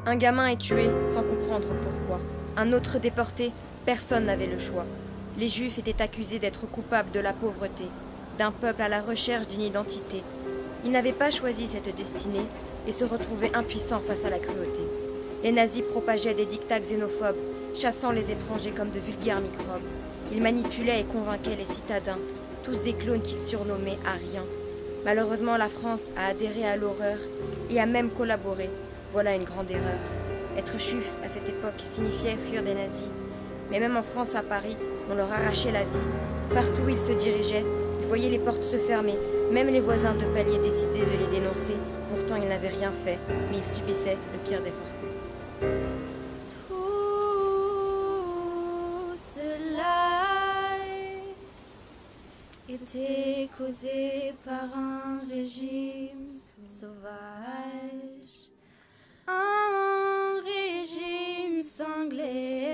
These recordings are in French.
Un gamin est tué sans comprendre pourquoi. Un autre déporté, personne n'avait le choix. Les Juifs étaient accusés d'être coupables de la pauvreté, d'un peuple à la recherche d'une identité. Ils n'avaient pas choisi cette destinée et se retrouvaient impuissants face à la cruauté. Les nazis propageaient des dictats xénophobes, chassant les étrangers comme de vulgaires microbes. Ils manipulaient et convainquaient les citadins, tous des clones qu'ils surnommaient Ariens. Malheureusement, la France a adhéré à l'horreur et a même collaboré. Voilà une grande erreur. Être juif à cette époque signifiait fuir des nazis. Mais même en France, à Paris, on leur arrachait la vie. Partout où ils se dirigeaient, ils voyaient les portes se fermer. Même les voisins de palier décidaient de les dénoncer. Pourtant, ils n'avaient rien fait, mais ils subissaient le pire des forfaits. Tout cela était causé par un régime sauvage, un régime sanglé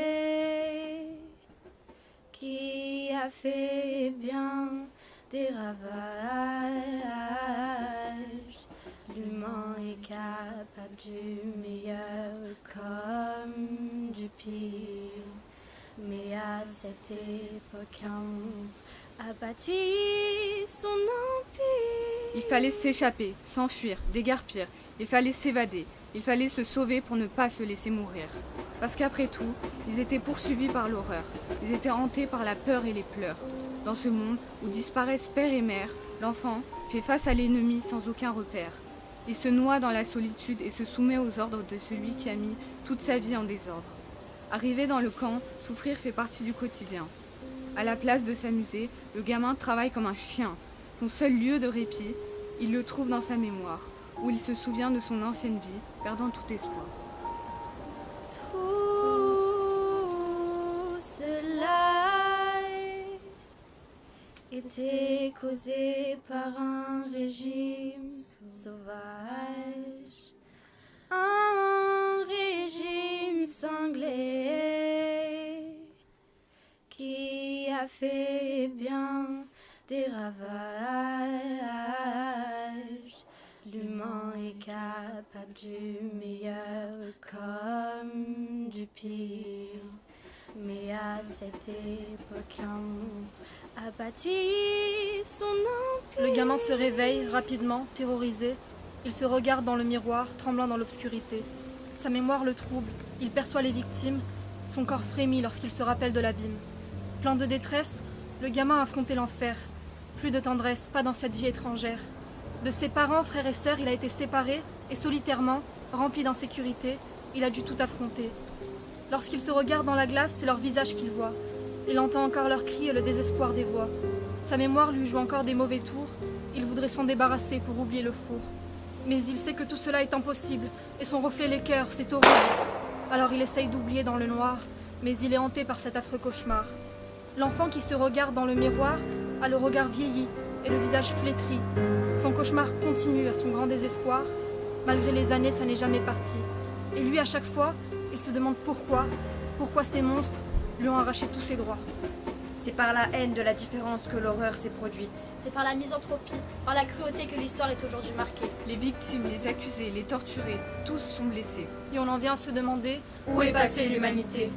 qui a fait bien des ravages. L'humain est capable du meilleur comme du pire. Mais à cette époque, un monstre a bâti son empire. Il fallait s'échapper, s'enfuir, déguerpir. Il fallait s'évader. Il fallait se sauver pour ne pas se laisser mourir. Parce qu'après tout, ils étaient poursuivis par l'horreur. Ils étaient hantés par la peur et les pleurs. Dans ce monde où disparaissent père et mère, l'enfant fait face à l'ennemi sans aucun repère. Il se noie dans la solitude et se soumet aux ordres de celui qui a mis toute sa vie en désordre. Arrivé dans le camp, souffrir fait partie du quotidien. À la place de s'amuser, le gamin travaille comme un chien. Son seul lieu de répit, il le trouve dans sa mémoire, où il se souvient de son ancienne vie, perdant tout espoir. Tout cela était causé par un régime sauvage, un régime sanglé qui a fait bien des ravages. L'humain est capable du meilleur comme du pire. Mais à cette époque, un monstre a bâti son empire. Le gamin se réveille rapidement, terrorisé. Il se regarde dans le miroir, tremblant dans l'obscurité. Sa mémoire le trouble, il perçoit les victimes. Son corps frémit lorsqu'il se rappelle de l'abîme. Plein de détresse, le gamin a affronté l'enfer. Plus de tendresse, pas dans cette vie étrangère. De ses parents, frères et sœurs, il a été séparé et solitairement, rempli d'insécurité, il a dû tout affronter. Lorsqu'il se regarde dans la glace, c'est leur visage qu'il voit. Il entend encore leurs cris et le désespoir des voix. Sa mémoire lui joue encore des mauvais tours. Il voudrait s'en débarrasser pour oublier le four. Mais il sait que tout cela est impossible, et son reflet l'écœure, c'est horrible. Alors il essaye d'oublier dans le noir, mais il est hanté par cet affreux cauchemar. L'enfant qui se regarde dans le miroir a le regard vieilli et le visage flétri. Son cauchemar continue à son grand désespoir. Malgré les années, ça n'est jamais parti. Et lui, à chaque fois, il se demande pourquoi ces monstres lui ont arraché tous ses droits. C'est par la haine de la différence que l'horreur s'est produite. C'est par la misanthropie, par la cruauté que l'histoire est aujourd'hui marquée. Les victimes, les accusés, les torturés, tous sont blessés. Et on en vient à se demander Où est passée l'humanité ?